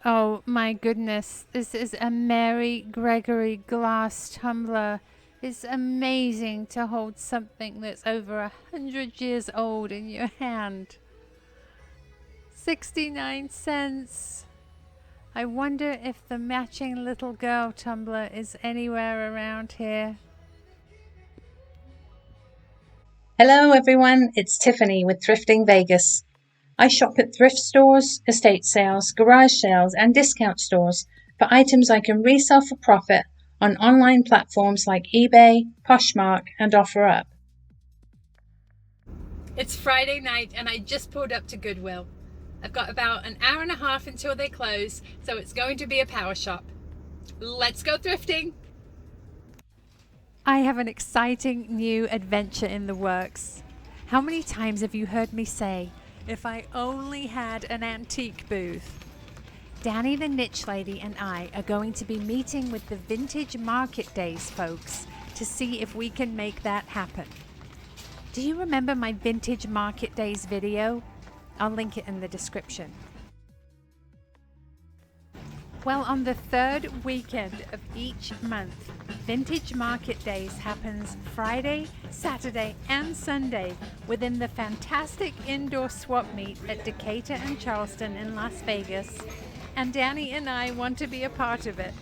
Oh my goodness, this is a Mary Gregory glass tumbler. It's amazing to hold something that's over 100 years old in your hand. 69 cents. I wonder if the matching little girl tumbler is anywhere around here. Hello everyone, it's Tiffany with Thrifting Vegas. I shop at thrift stores, estate sales, garage sales and discount stores for items I can resell for profit on online platforms like eBay, Poshmark and OfferUp. It's Friday night and I just pulled up to Goodwill. I've got about an hour and a half until they close, so it's going to be a power shop. Let's go thrifting! I have an exciting new adventure in the works. How many times have you heard me say, if I only had an antique booth? Danni the Niche Lady and I are going to be meeting with the Vintage Market Days folks to see if we can make that happen. Do you remember my Vintage Market Days video? I'll link it in the description. Well, on the third weekend of each month, Vintage Market Days happens Friday, Saturday, and Sunday within the fantastic indoor swap meet at Decatur and Charleston in Las Vegas, and Danni and I want to be a part of it.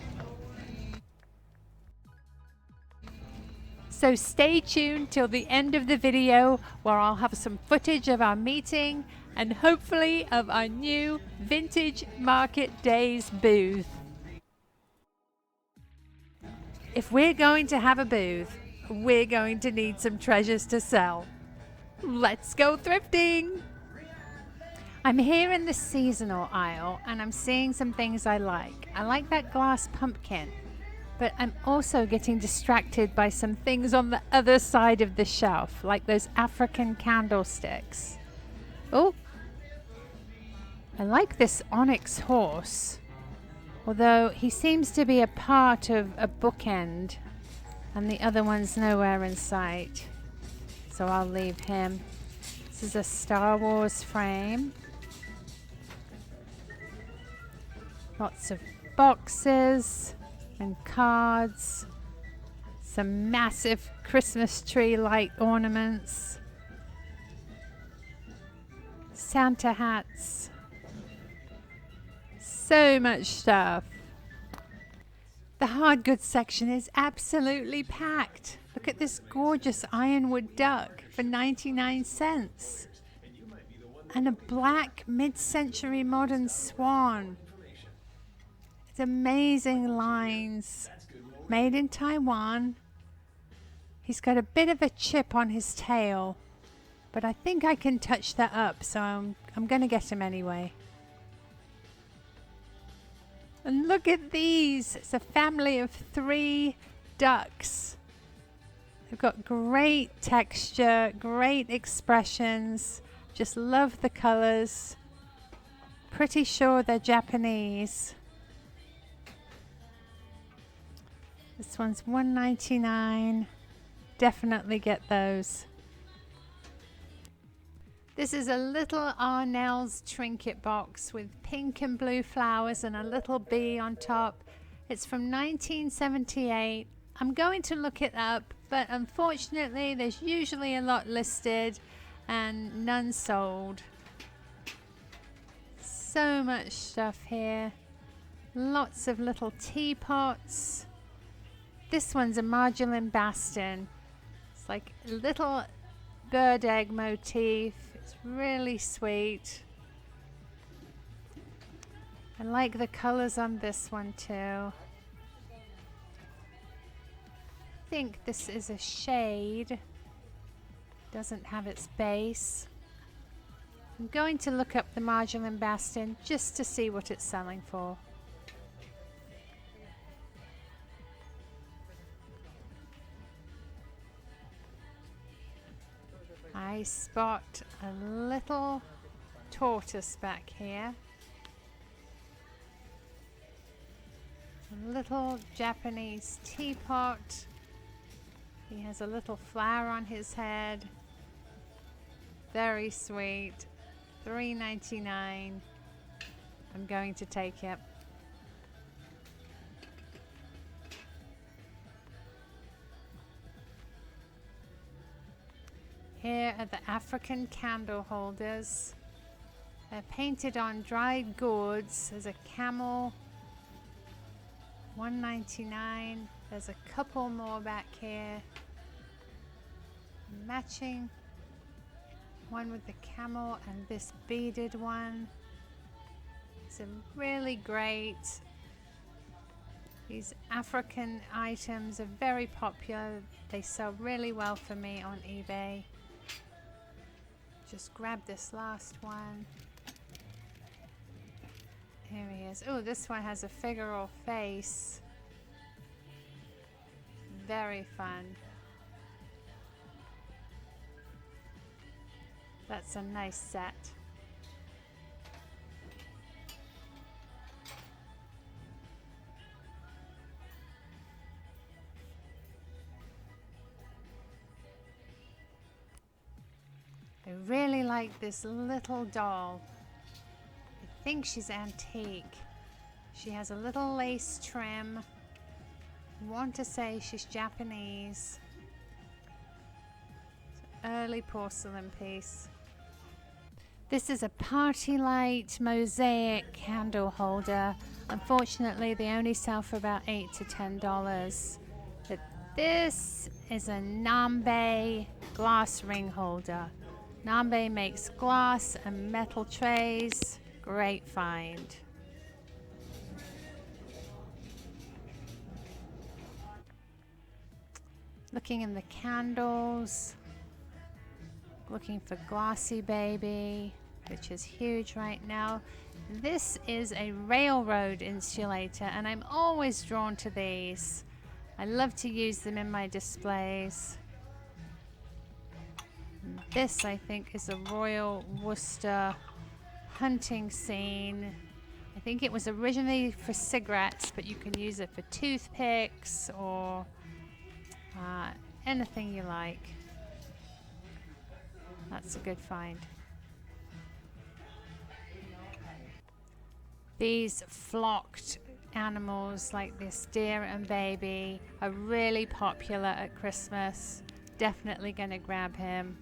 So stay tuned till the end of the video where I'll have some footage of our meeting and hopefully of our new Vintage Market Days booth. If we're going to have a booth, we're going to need some treasures to sell. Let's go thrifting! I'm here in the seasonal aisle and I'm seeing some things I like. I like that glass pumpkin, but I'm also getting distracted by some things on the other side of the shelf, like those African candlesticks. Oh, I like this onyx horse, although he seems to be a part of a bookend and the other one's nowhere in sight, so I'll leave him. This is a Star Wars frame. Lots of boxes and cards, some massive Christmas tree light ornaments, Santa hats, so much stuff. The hard goods section is absolutely packed. Look at this gorgeous Ironwood duck for 99 cents. And a black mid-century modern swan. It's amazing lines. Made in Taiwan. He's got a bit of a chip on his tail, but I think I can touch that up, so I'm going to get him anyway. And look at these. It's a family of 3 ducks. They've got great texture, great expressions. Just love the colors. Pretty sure they're Japanese. This one's $1.99. Definitely get those. This is a little Arnell's trinket box with pink and blue flowers and a little bee on top. It's from 1978. I'm going to look it up, but unfortunately there's usually a lot listed and none sold. So much stuff here. Lots of little teapots. This one's a Marjolaine Baston. It's like a little bird egg motif. It's really sweet. I like the colors on this one too. I think this is a shade. Doesn't have its base. I'm going to look up the Marjolaine Baston just to see what it's selling for. I spot a little tortoise back here. A little Japanese teapot. He has a little flower on his head. Very sweet. $3.99. I'm going to take it. Here are the African candle holders. They're painted on dried gourds. There's a camel, $1.99. There's a couple more back here. Matching one with the camel and this beaded one. It's a really great. These African items are very popular. They sell really well for me on eBay. Just grab this last one. Here he is. Oh, this one has a figure or face. Very fun. That's a nice set. I really like this little doll. I think she's antique. She has a little lace trim. I want to say she's Japanese. It's an early porcelain piece. This is a party light mosaic candle holder. Unfortunately, they only sell for about $8 to $10. But this is a Nambe glass ring holder. Nambe makes glass and metal trays. Great find. Looking in the candles. Looking for Glossy Baby, which is huge right now. This is a railroad insulator, and I'm always drawn to these. I love to use them in my displays. And this, I think, is a Royal Worcester hunting scene. I think it was originally for cigarettes, but you can use it for toothpicks or anything you like. That's a good find. These flocked animals like this deer and baby are really popular at Christmas. Definitely gonna grab him.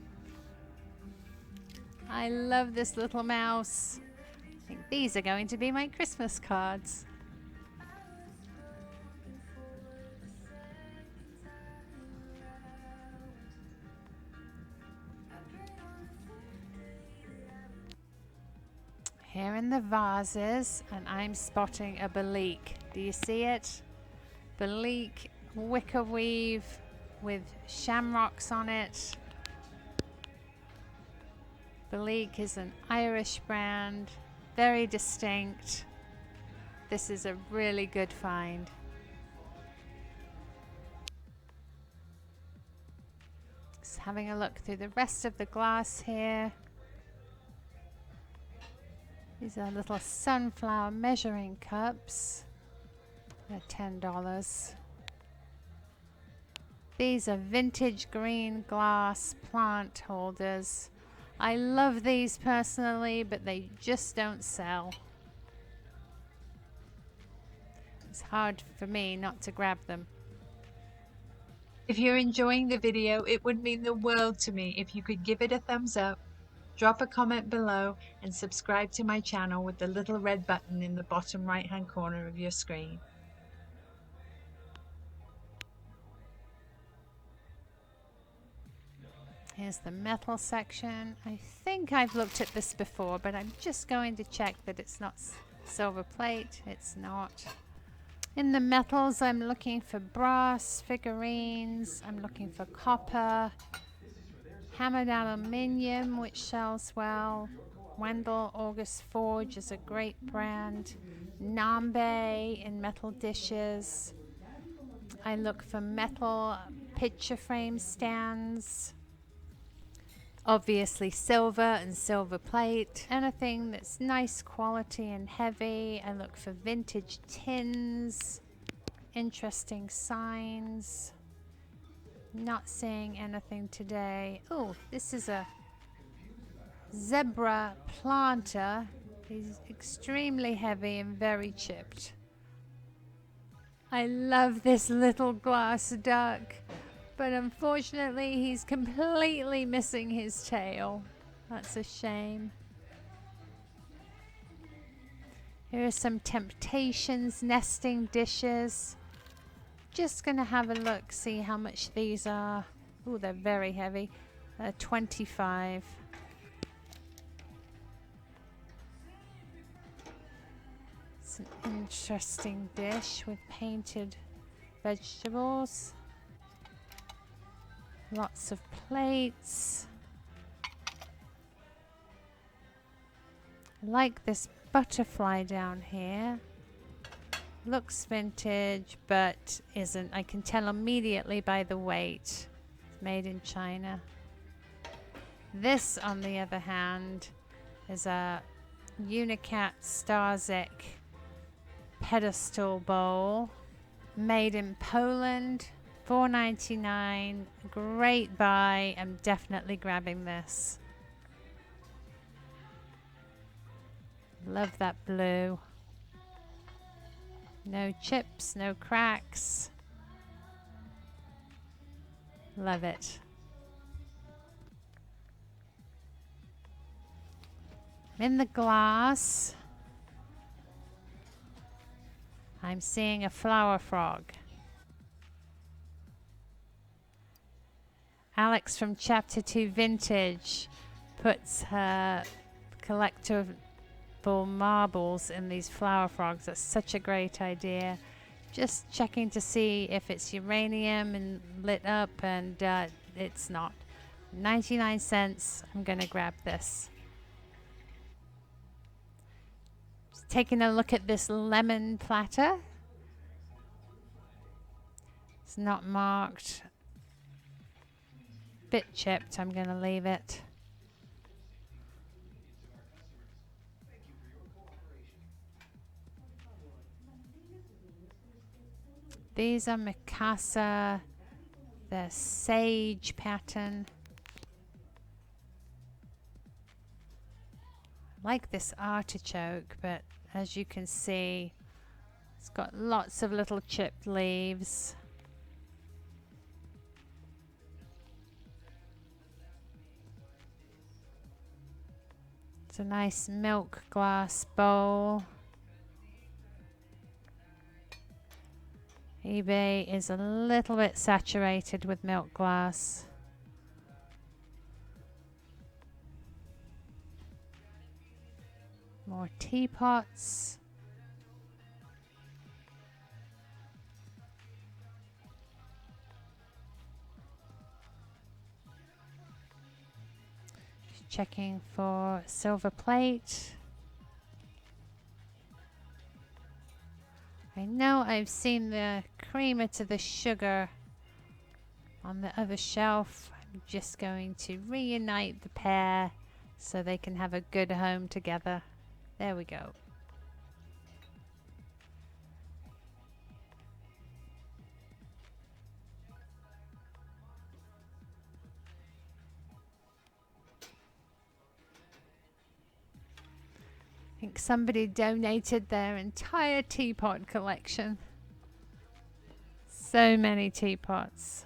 I love this little mouse. I think these are going to be my Christmas cards. Here in the vases, and I'm spotting a Belique. Do you see it? Belique wicker weave with shamrocks on it. Belique is an Irish brand, very distinct. This is a really good find. Just having a look through the rest of the glass here. These are little sunflower measuring cups. They're $10. These are vintage green glass plant holders. I love these personally, but they just don't sell. It's hard for me not to grab them. If you're enjoying the video, it would mean the world to me if you could give it a thumbs up, drop a comment below, and subscribe to my channel with the little red button in the bottom right hand corner of your screen. Here's the metal section. I think I've looked at this before, but I'm just going to check that it's not silver plate. It's not. In the metals, I'm looking for brass figurines. I'm looking for copper. Hammered aluminium, which sells well. Wendell August Forge is a great brand. Nambe in metal dishes. I look for metal picture frame stands. Obviously silver and silver plate. Anything that's nice quality and heavy. I look for vintage tins. Interesting signs. Not seeing anything today. Oh, this is a zebra planter. He's extremely heavy and very chipped. I love this little glass duck, but unfortunately he's completely missing his tail. That's a shame. Here are some Temptations nesting dishes. Just gonna have a look, see how much these are. Oh, they're very heavy. 25. It's an interesting dish with painted vegetables. Lots of plates. I like this butterfly down here. Looks vintage, but isn't. I can tell immediately by the weight. It's made in China. This, on the other hand, is a Unicat Starzyk pedestal bowl, made in Poland. $4.99. Great buy. I'm definitely grabbing this. Love that blue. No chips, no cracks. Love it. In the glass, I'm seeing a flower frog. Alex from Chapter 2 Vintage puts her collectible marbles in these flower frogs. That's such a great idea. Just checking to see if it's uranium and lit up, and it's not. 99 cents. I'm gonna grab this. Just taking a look at this lemon platter. It's not marked. Bit chipped. I'm gonna leave it. These are Mikasa, the sage pattern. I like this artichoke, but as you can see, it's got lots of little chipped leaves. It's a nice milk glass bowl. eBay is a little bit saturated with milk glass. More teapots. Checking for silver plate. I know I've seen the creamer to the sugar on the other shelf. I'm just going to reunite the pair so they can have a good home together. There we go. I think somebody donated their entire teapot collection. So many teapots.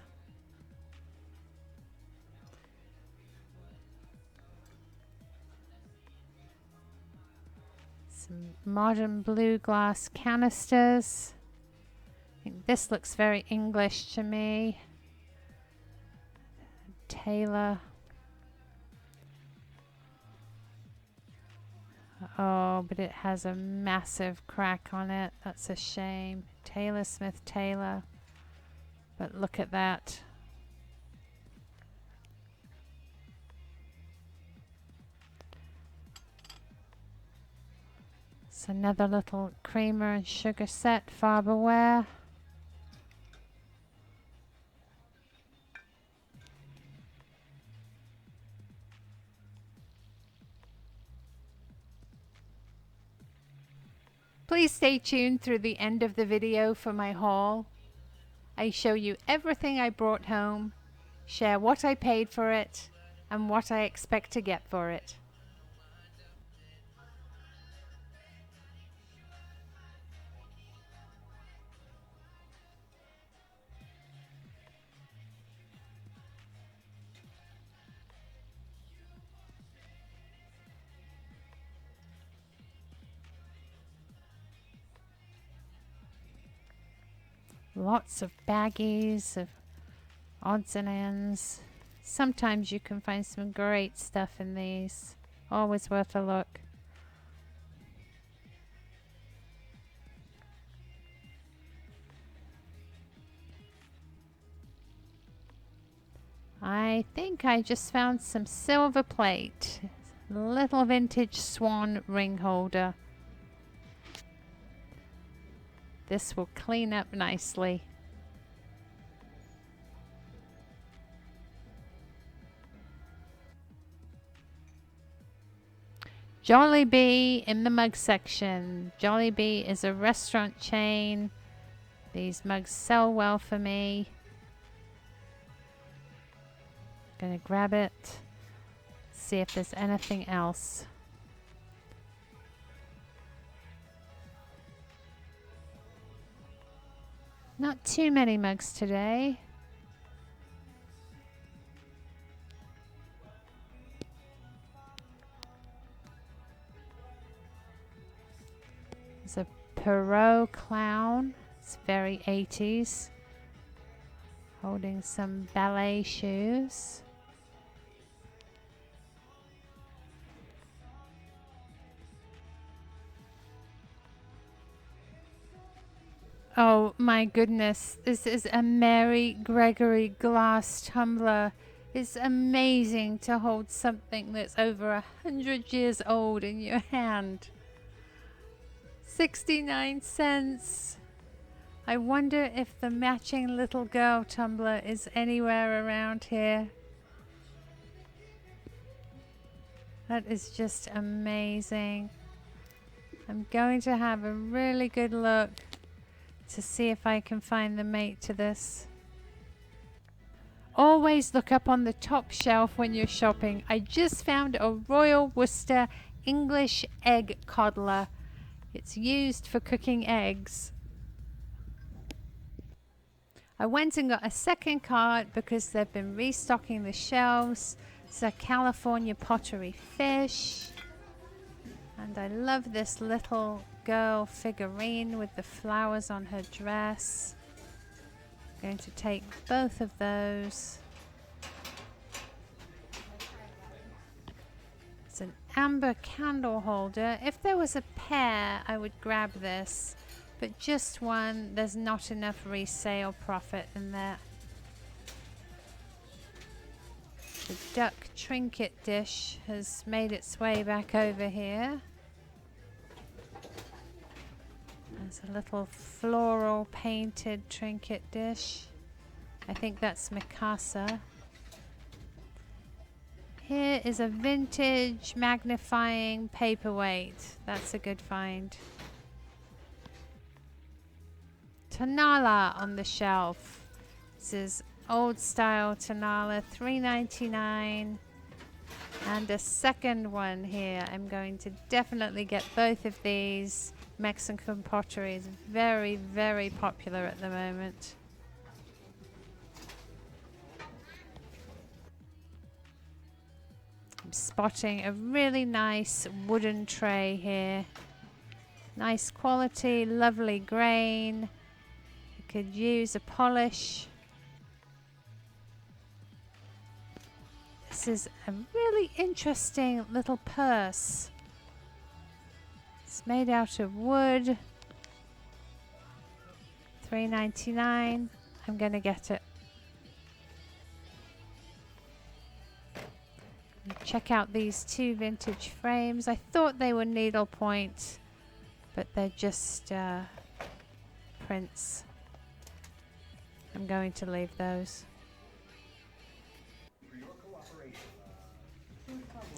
Some modern blue glass canisters. I think this looks very English to me. Taylor. Oh, but it has a massive crack on it. That's a shame. Taylor Smith Taylor. But look at that. It's another little creamer and sugar set, Farberware. Please stay tuned through the end of the video for my haul. I show you everything I brought home, share what I paid for it, and what I expect to get for it. Lots of baggies of odds and ends. Sometimes you can find some great stuff in these. Always worth a look. I think I just found some silver plate. Little vintage swan ring holder. This will clean up nicely. Jollibee in the mug section. Jollibee is a restaurant chain. These mugs sell well for me. Gonna grab it. See if there's anything else. Not too many mugs today. There's a Perot clown. It's very 80s. Holding some ballet shoes. Oh my goodness, this is a Mary Gregory glass tumbler. It's amazing to hold something that's over 100 years old in your hand. 69 cents. I wonder if the matching little girl tumbler is anywhere around here. That is just amazing. I'm going to have a really good look to see if I can find the mate to this. Always look up on the top shelf when you're shopping. I just found a Royal Worcester English egg coddler. It's used for cooking eggs. I went and got a second cart because they've been restocking the shelves. It's a California pottery fish. And I love this little girl figurine with the flowers on her dress. I'm going to take both of those. It's an amber candle holder. If there was a pair, I would grab this, but just one, there's not enough resale profit in there. The duck trinket dish has made its way back over here. There's a little floral painted trinket dish. I think that's Mikasa. Here is a vintage magnifying paperweight. That's a good find. Tonala on the shelf. This is old style Tonala, $3.99. And a second one here. I'm going to definitely get both of these. Mexican pottery is very, very popular at the moment. I'm spotting a really nice wooden tray here. Nice quality, lovely grain. You could use a polish. This is a really interesting little purse. It's made out of wood. $3.99. I'm gonna get it. Check out these two vintage frames. I thought they were needlepoint, but they're just prints. I'm going to leave those.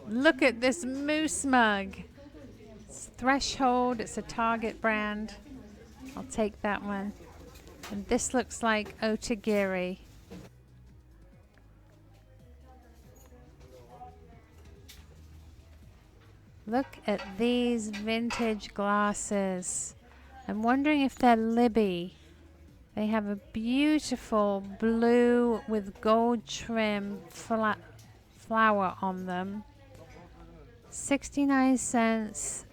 Look at this moose mug. It's Threshold. It's a Target brand. I'll take that one. And this looks like Otagiri. Look at these vintage glasses. I'm wondering if they're Libby. They have a beautiful blue with gold trim flower on them. 69 cents.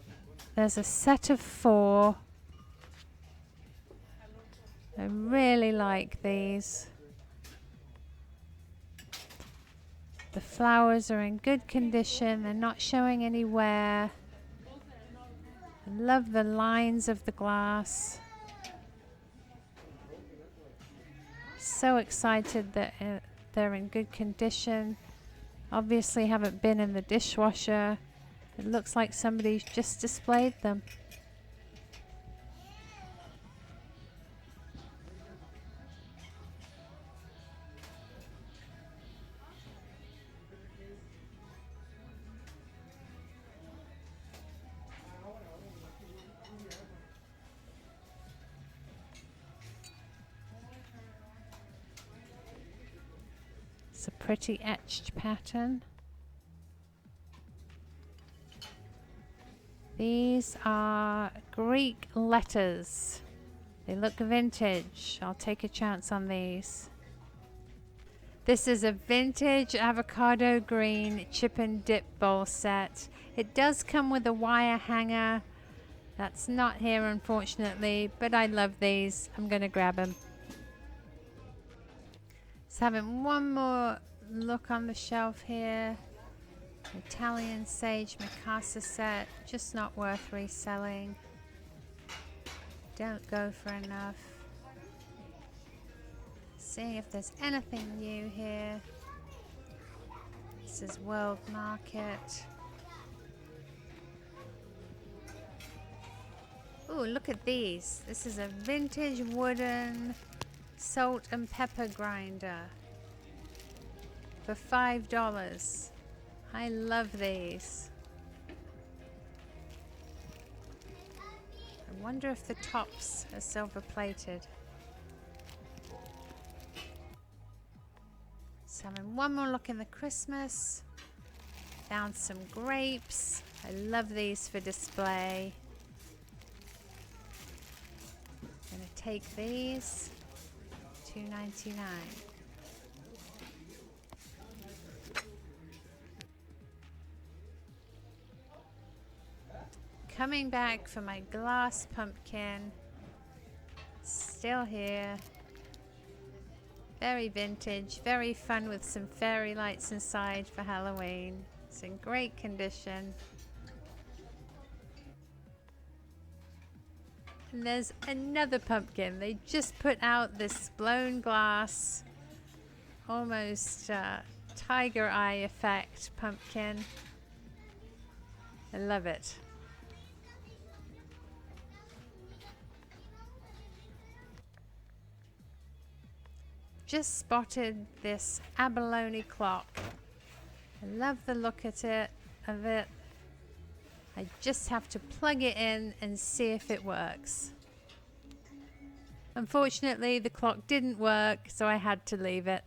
There's a set of 4. I really like these. The flowers are in good condition. They're not showing any wear. I love the lines of the glass. So excited that they're in good condition. Obviously haven't been in the dishwasher. It looks like somebody's just displayed them. It's a pretty etched pattern. These are Greek letters. They look vintage. I'll take a chance on these. This is a vintage avocado green chip and dip bowl set. It does come with a wire hanger. That's not here, unfortunately, but I love these. I'm going to grab them. Just having one more look on the shelf here. Italian sage Mikasa set, just not worth reselling. Don't go for enough. Seeing if there's anything new here. This is World Market. Ooh, look at these. This is a vintage wooden salt and pepper grinder for $5. I love these. I wonder if the tops are silver plated. So having one more look in the Christmas. Found some grapes. I love these for display. Gonna take these. $2.99. Coming back for my glass pumpkin. Still here. Very vintage, very fun with some fairy lights inside for Halloween. It's in great condition. And there's another pumpkin. They just put out this blown glass, almost tiger eye effect pumpkin. I love it. Just spotted this abalone clock. I love the look of it. I just have to plug it in and see if it works. Unfortunately, the clock didn't work, so I had to leave it.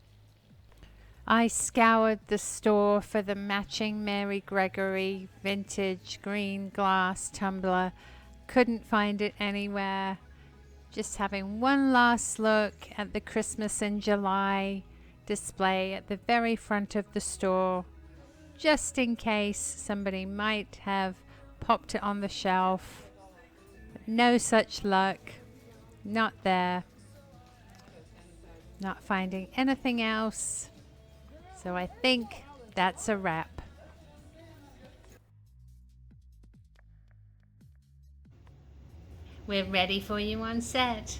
I scoured the store for the matching Mary Gregory vintage green glass tumbler. Couldn't find it anywhere. Just having one last look at the Christmas in July display at the very front of the store, just in case somebody might have popped it on the shelf. But no such luck. Not there. Not finding anything else. So I think that's a wrap. We're ready for you on set.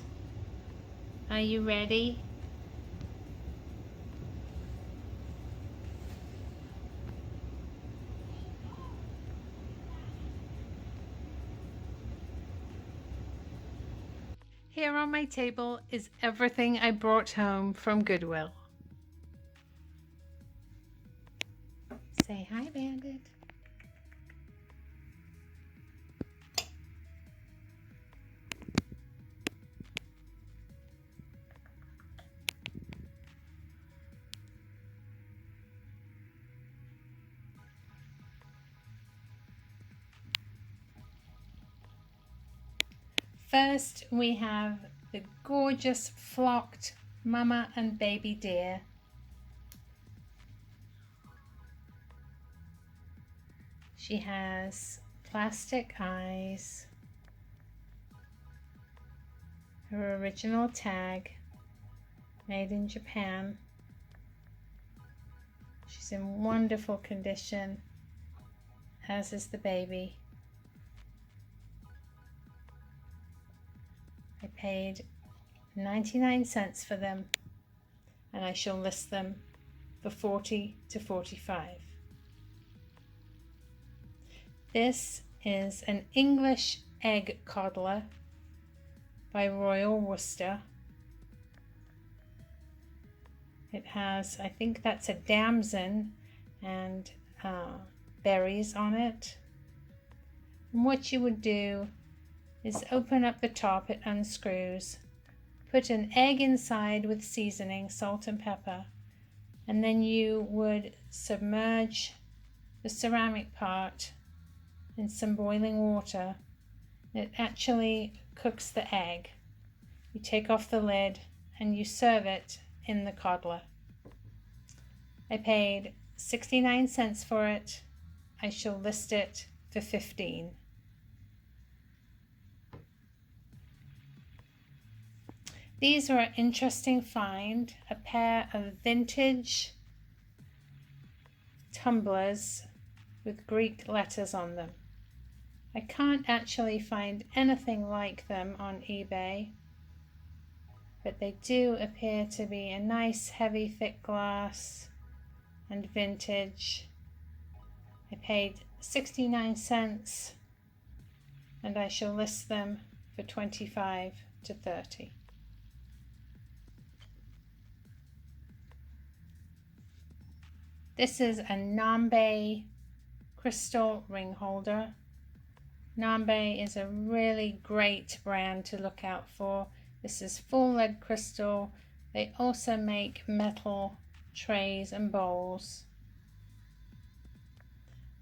Are you ready? Here on my table is everything I brought home from Goodwill. Say hi, Bandit. First, we have the gorgeous flocked mama and baby deer. She has plastic eyes. Her original tag, made in Japan. She's in wonderful condition, as is the baby. I paid 99 cents for them, and I shall list them for 40 to 45. This is an English egg coddler by Royal Worcester. It has, I think that's a damson and berries on it. And what you would do is open up the top, it unscrews, put an egg inside with seasoning, salt and pepper, and then you would submerge the ceramic part in some boiling water. It actually cooks the egg. You take off the lid and you serve it in the coddler. I paid 69 cents for it. I shall list it for 15. These were an interesting find, a pair of vintage tumblers with Greek letters on them. I can't actually find anything like them on eBay, but they do appear to be a nice heavy thick glass and vintage. I paid 69 cents and I shall list them for 25 to 30. This is a Nambe crystal ring holder. Nambe is a really great brand to look out for. This is full lead crystal. They also make metal trays and bowls.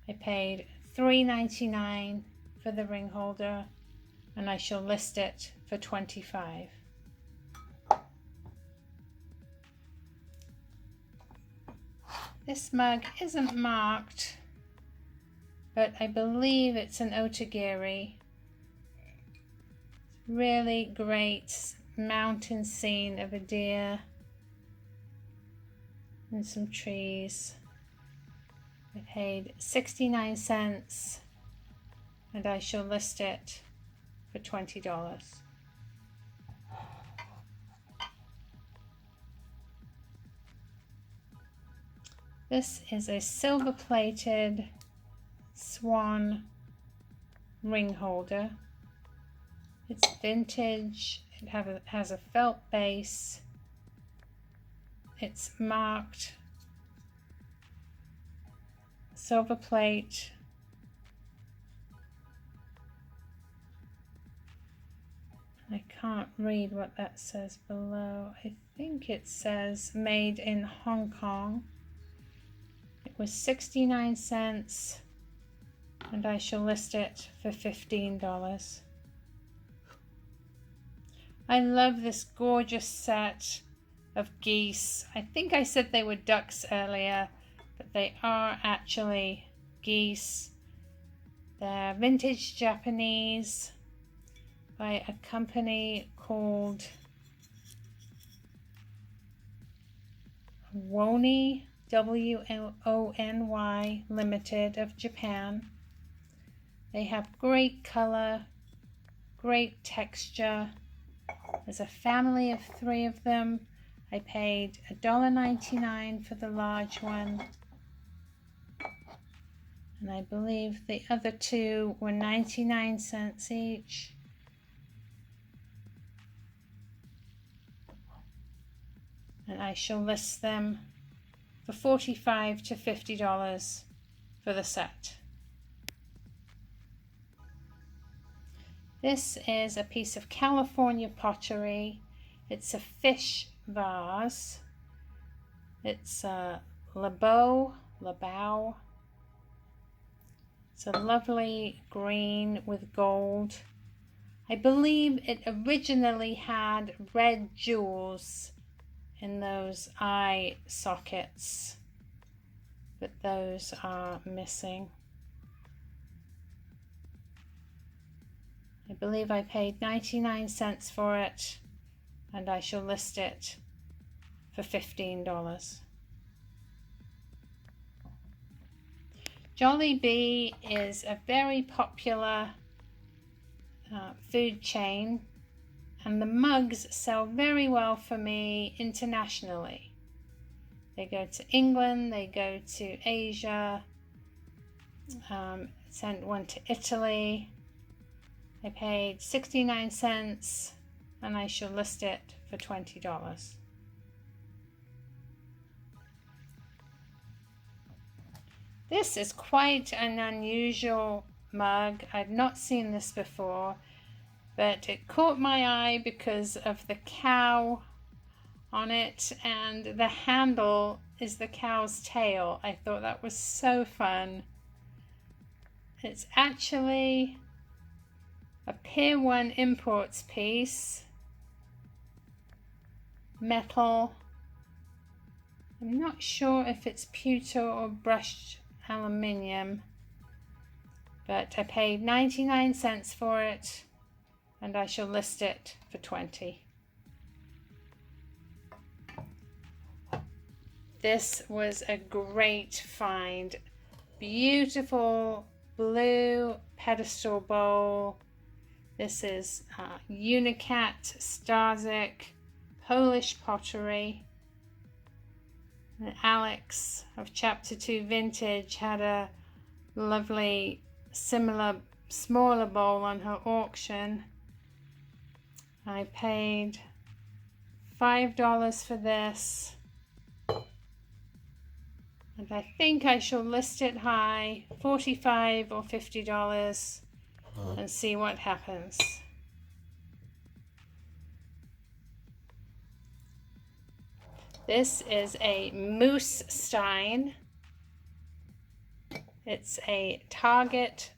I paid $3.99 for the ring holder and I shall list it for 25. This mug isn't marked, but I believe it's an otagiri. Really great mountain scene of a deer and some trees. I paid 69 cents and I shall list it for $20. This is a silver-plated swan ring holder. It's vintage. It has a felt base. It's marked silver plate. I can't read what that says below. I think it says made in Hong Kong. It was 69 cents and I shall list it for $15. I love this gorgeous set of geese. I think I said they were ducks earlier, but they are actually geese. They're vintage Japanese by a company called Wony, W-O-N-Y Limited of Japan. They have great color, great texture. There's a family of 3 of them. I paid $1.99 for the large one. And I believe the other 2 were 99 cents each. And I shall list them for $45 to $50 for the set. This is a piece of California pottery. It's a fish vase. It's Labao. It's a lovely green with gold. I believe it originally had red jewels in those eye sockets, but those are missing. I believe I paid 99 cents for it, and I shall list it for $15. Jollibee is a very popular food chain, and the mugs sell very well for me internationally. They go to England, they go to Asia, sent one to Italy. I paid 69 cents and I shall list it for $20. This is quite an unusual mug. I'd not seen this before, but it caught my eye because of the cow on it, and the handle is the cow's tail. I thought that was so fun. It's actually a Pier 1 Imports piece, metal. I'm not sure if it's pewter or brushed aluminium, but I paid 99 cents for it and I shall list it for $20. This was a great find. Beautiful blue pedestal bowl. This is Unicat Starzyk Polish pottery. And Alex of Chapter 2 Vintage had a lovely similar smaller bowl on her auction. I paid $5 for this, and I think I shall list it high, $45 or $50, and see what happens. This is a moose stein. It's a Target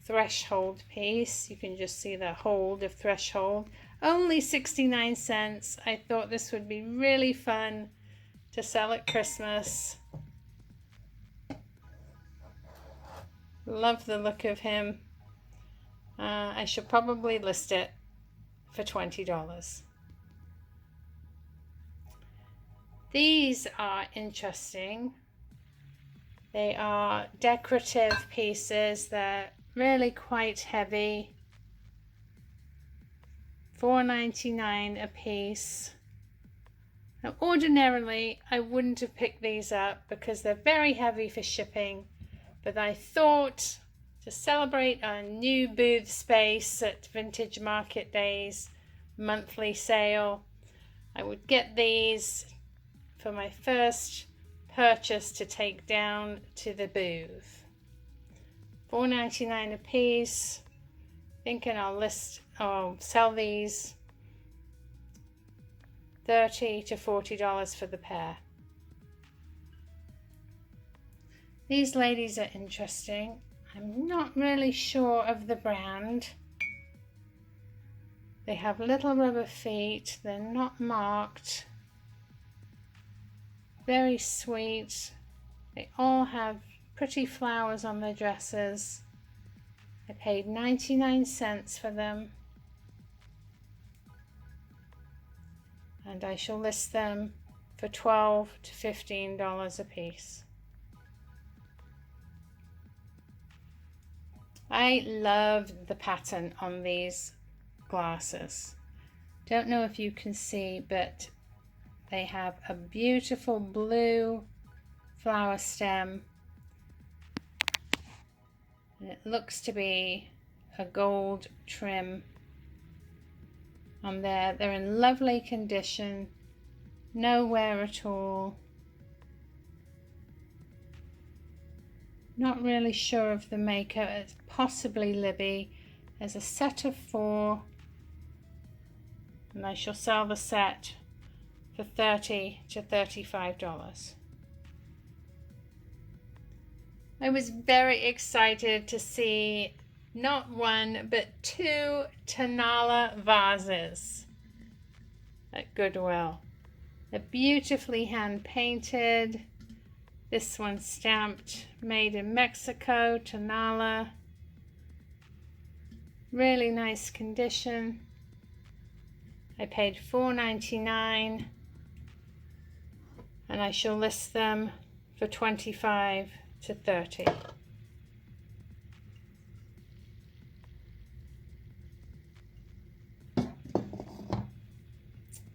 threshold piece. You can just see the hold of threshold. Only 69 cents. I thought this would be really fun to sell at Christmas. Love the look of him. I should probably list it for $20. These are interesting. They are decorative pieces. They're really quite heavy. $4.99 a piece. Now, ordinarily, I wouldn't have picked these up because they're very heavy for shipping, but I thought to celebrate our new booth space at Vintage Market Days monthly sale, I would get these for my first purchase to take down to the booth. $4.99 a piece. Thinking I'll sell these $30 to $40 for the pair. These ladies are interesting. I'm not really sure of the brand. They have little rubber feet. They're not marked. Very sweet. They all have pretty flowers on their dresses. I paid 99 cents for them. And I shall list them for $12 to $15 a piece. I love the pattern on these glasses. Don't know if you can see, but they have a beautiful blue flower stem. And it looks to be a gold trim on there. They're in lovely condition, no wear at all. Not really sure of the maker. It's possibly Libby. There's a set of 4, and I shall sell the set for $30 to $35. I was very excited to see not one but 2 Tonala vases at Goodwill. They're beautifully hand painted. This one's stamped, made in Mexico, Tonala. Really nice condition. I paid $4.99 and I shall list them for $25 to $30.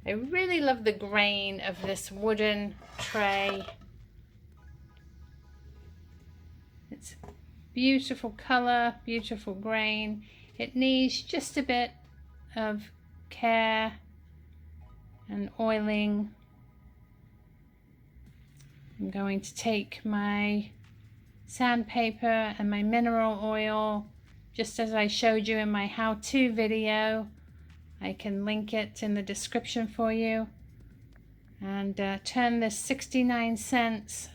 I really love the grain of this wooden tray. It's beautiful color, beautiful grain. It needs just a bit of care and oiling. I'm going to take my sandpaper and my mineral oil, just as I showed you in my how-to video. I can link it in the description for you. And turn this 69-cent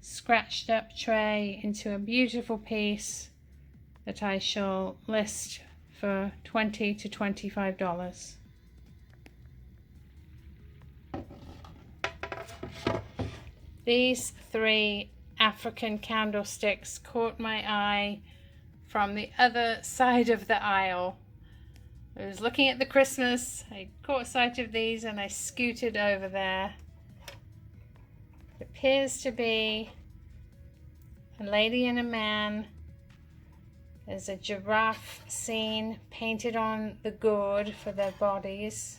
scratched up tray into a beautiful piece that I shall list for $20 to $25. These 3 African candlesticks caught my eye from the other side of the aisle. I was looking at the Christmas, I caught sight of these and I scooted over there. It appears to be a lady and a man. There's a giraffe scene painted on the gourd for their bodies.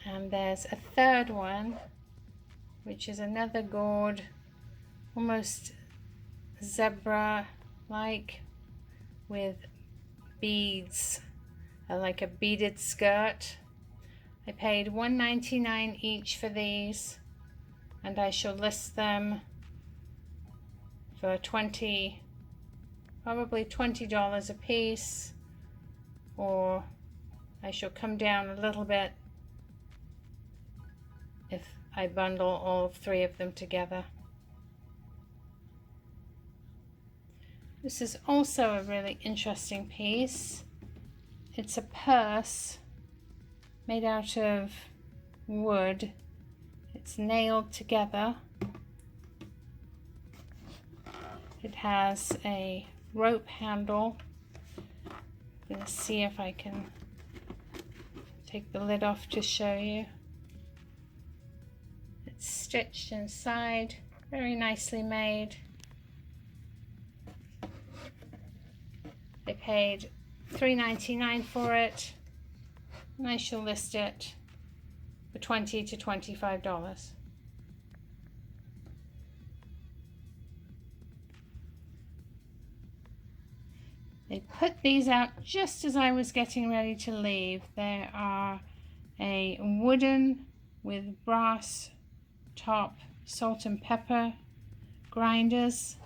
And there's a third one, which is another gourd, almost zebra-like, with beads, like a beaded skirt. I paid $1.99 each for these, and I shall list them for probably $20 a piece, or I shall come down a little bit if I bundle all 3 of them together. This is also a really interesting piece. It's a purse made out of wood. It's nailed together. It has a rope handle. I'm going to see if I can take the lid off to show you. It's stitched inside, very nicely made. I paid $3.99 for it, and I shall list it for $20 to $25. They put these out just as I was getting ready to leave. There are a wooden with brass top salt and pepper grinders.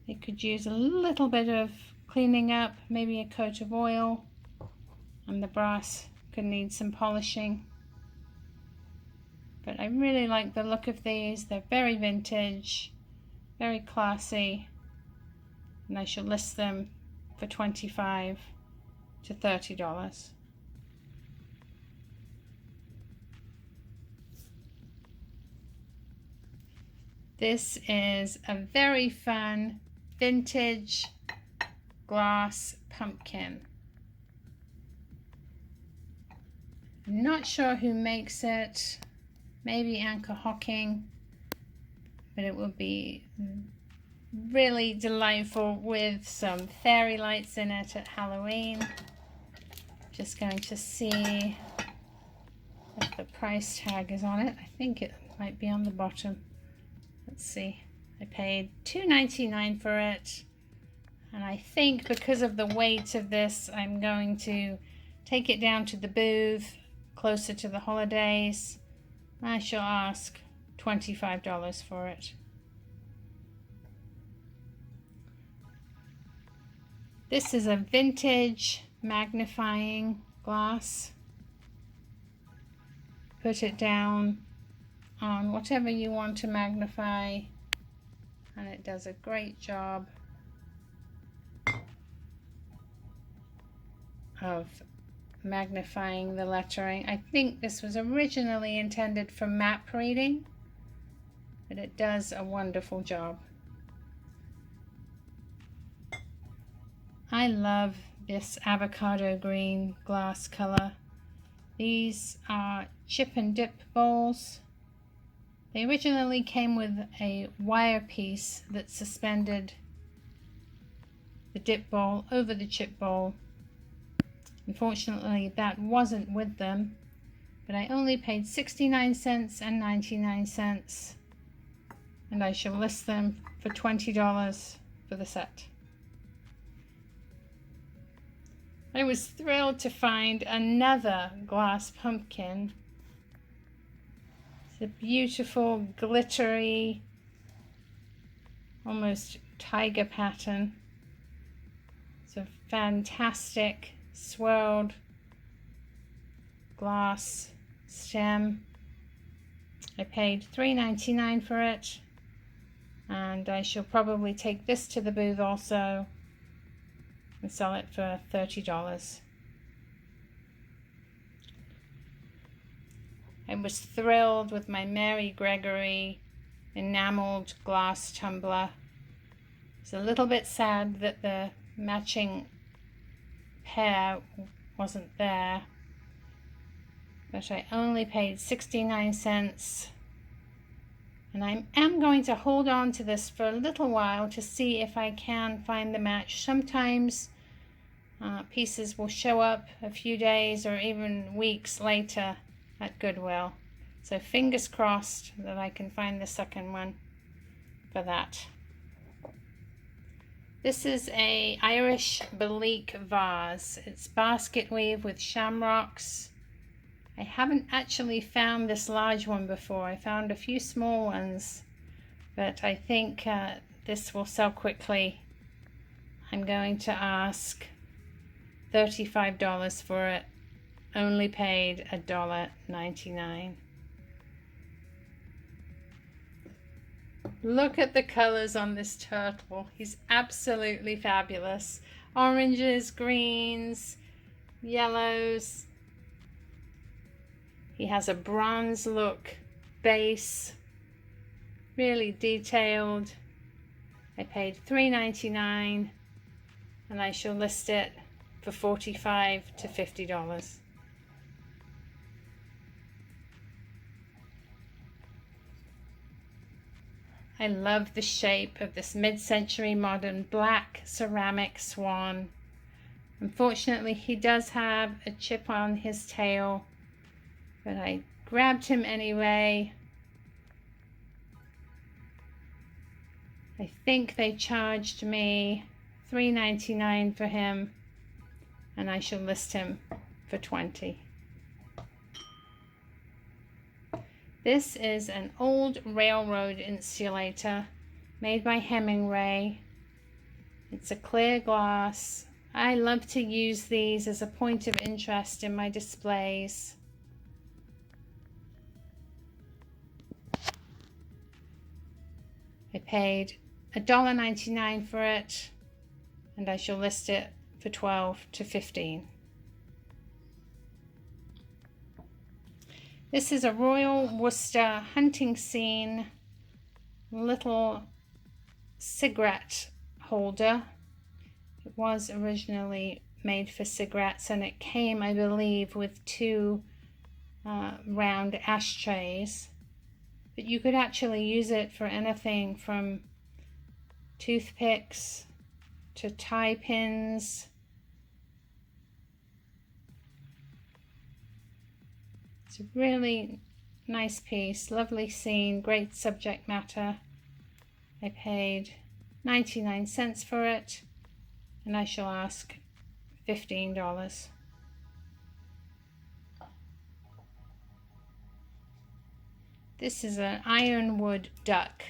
They could use a little bit of cleaning up, maybe a coat of oil, and the brass could need some polishing. But I really like the look of these. They're very vintage, very classy, and I shall list them for $25 to $30. This is a very fun vintage glass pumpkin. I'm not sure who makes it, maybe Anchor Hocking, but it will be really delightful with some fairy lights in it at Halloween. Just going to see if the price tag is on it. I think it might be on the bottom. Let's see. I paid $2.99 for it, and I think because of the weight of this, I'm going to take it down to the booth closer to the holidays. I shall ask $25 for it. This is a vintage magnifying glass. Put it down on whatever you want to magnify, and it does a great job of magnifying the lettering. I think this was originally intended for map reading, but it does a wonderful job. I love this avocado green glass color. These are chip and dip bowls. They originally came with a wire piece that suspended the dip bowl over the chip bowl. Unfortunately, that wasn't with them, but I only paid 69 cents and 99 cents, and I shall list them for $20 for the set. I was thrilled to find another glass pumpkin. It's a beautiful, glittery, almost tiger pattern. It's a fantastic swirled glass stem. I paid $3.99 for it, and I shall probably take this to the booth also and sell it for $30. I was thrilled with my Mary Gregory enameled glass tumbler. It's a little bit sad that the matching pair wasn't there, but I only paid 69 cents, and I am going to hold on to this for a little while to see if I can find the match. Sometimes pieces will show up a few days or even weeks later at Goodwill, so fingers crossed that I can find the second one for that. This is a Irish Belique vase. It's basket weave with shamrocks. I haven't actually found this large one before. I found a few small ones, but I think this will sell quickly. I'm going to ask $35 for it. Only paid $1.99. Look at the colors on this turtle. He's absolutely fabulous. Oranges, greens, yellows. He has a bronze look base, really detailed. I paid $3.99, and I shall list it for $45 to $50. I love the shape of this mid-century modern black ceramic swan. Unfortunately, he does have a chip on his tail, but I grabbed him anyway. I think they charged me $3.99 for him, and I shall list him for $20. This is an old railroad insulator made by Hemingway. It's a clear glass. I love to use these as a point of interest in my displays. I paid $1.99 for it, and I shall list it for $12 to $15. This is a Royal Worcester hunting scene little cigarette holder. It was originally made for cigarettes, and it came, I believe, with two round ashtrays. But you could actually use it for anything from toothpicks to tie pins. It's a really nice piece, lovely scene, great subject matter. I paid 99 cents for it, and I shall ask $15. This is an Ironwood duck.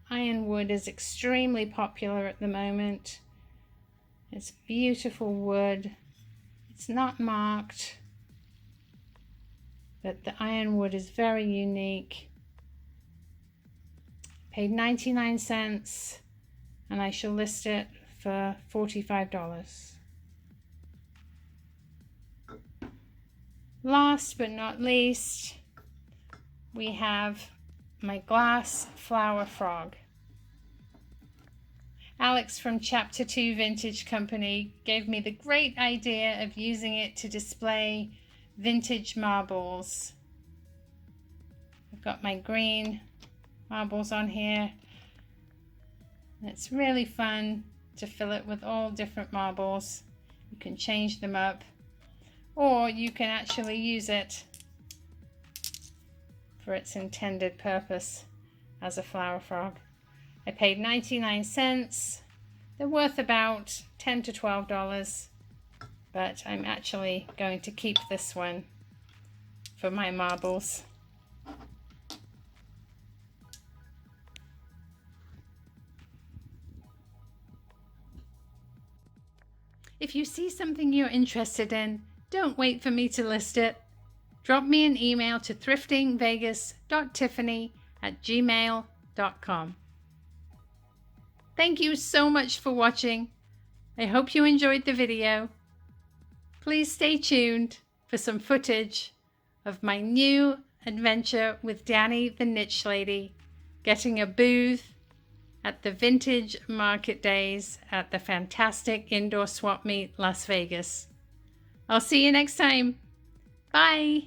Ironwood is extremely popular at the moment. It's beautiful wood. It's not marked, but the ironwood is very unique. Paid 99 cents, and I shall list it for $45. Last but not least, we have my glass flower frog. Alex from Chapter 2 Vintage Company gave me the great idea of using it to display vintage marbles. I've got my green marbles on here. It's really fun to fill it with all different marbles. You can change them up, or you can actually use it for its intended purpose as a flower frog. I paid 99 cents. They're worth about $10 to $12, but I'm actually going to keep this one for my marbles. If you see something you're interested in, don't wait for me to list it. Drop me an email to thriftingvegas.tiffany@gmail.com. Thank you so much for watching. I hope you enjoyed the video. Please stay tuned for some footage of my new adventure with Danni the Niche Lady, getting a booth at the Vintage Market Days at the fantastic indoor swap meet Las Vegas. I'll see you next time. Bye.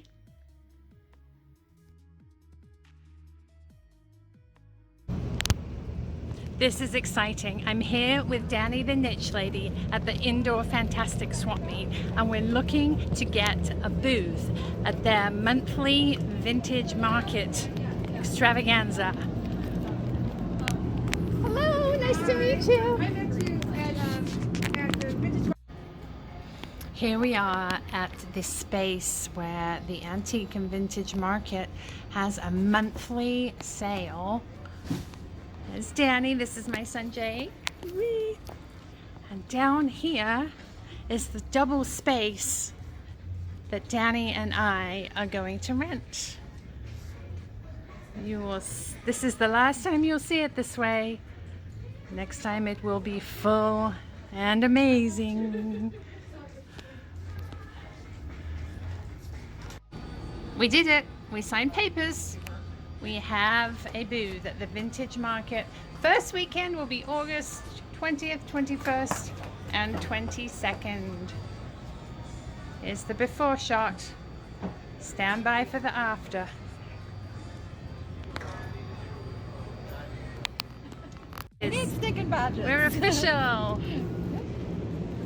This is exciting. I'm here with Danni the Niche Lady at the Indoor Fantastic Swap Meet, and we're looking to get a booth at their monthly vintage market extravaganza. Hello, nice to meet you. I met you at the vintage. Here we are at this space where the antique and vintage market has a monthly sale. There's Danni, this is my son Jake. Whee! And down here is the double space that Danni and I are going to rent. This is the last time you'll see it this way. Next time it will be full and amazing. We did it. We signed papers. We have a booth at the Vintage Market. First weekend will be August 20th, 21st, and 22nd. Here's the before shot. Stand by for the after. We need stinking badges. We're official.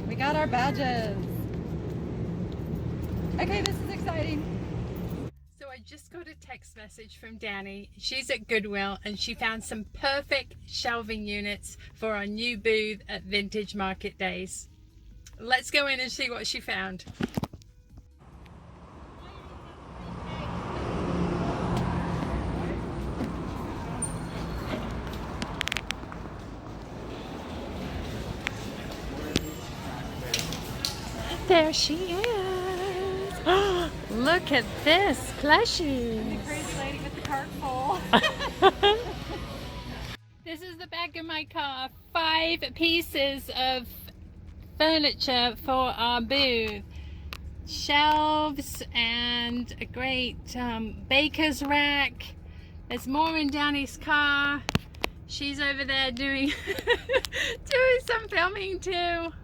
We got our badges. Okay, this is exciting. So I just got a text message from Danni. She's at Goodwill and she found some perfect shelving units for our new booth at Vintage Market Days. Let's go in and see what she found. There she is. Look at this plushie. Crazy lady with the cart full. This is the back of my car. 5 pieces of furniture for our booth. Shelves and a great baker's rack. There's more in Danni's car. She's over there doing doing some filming too.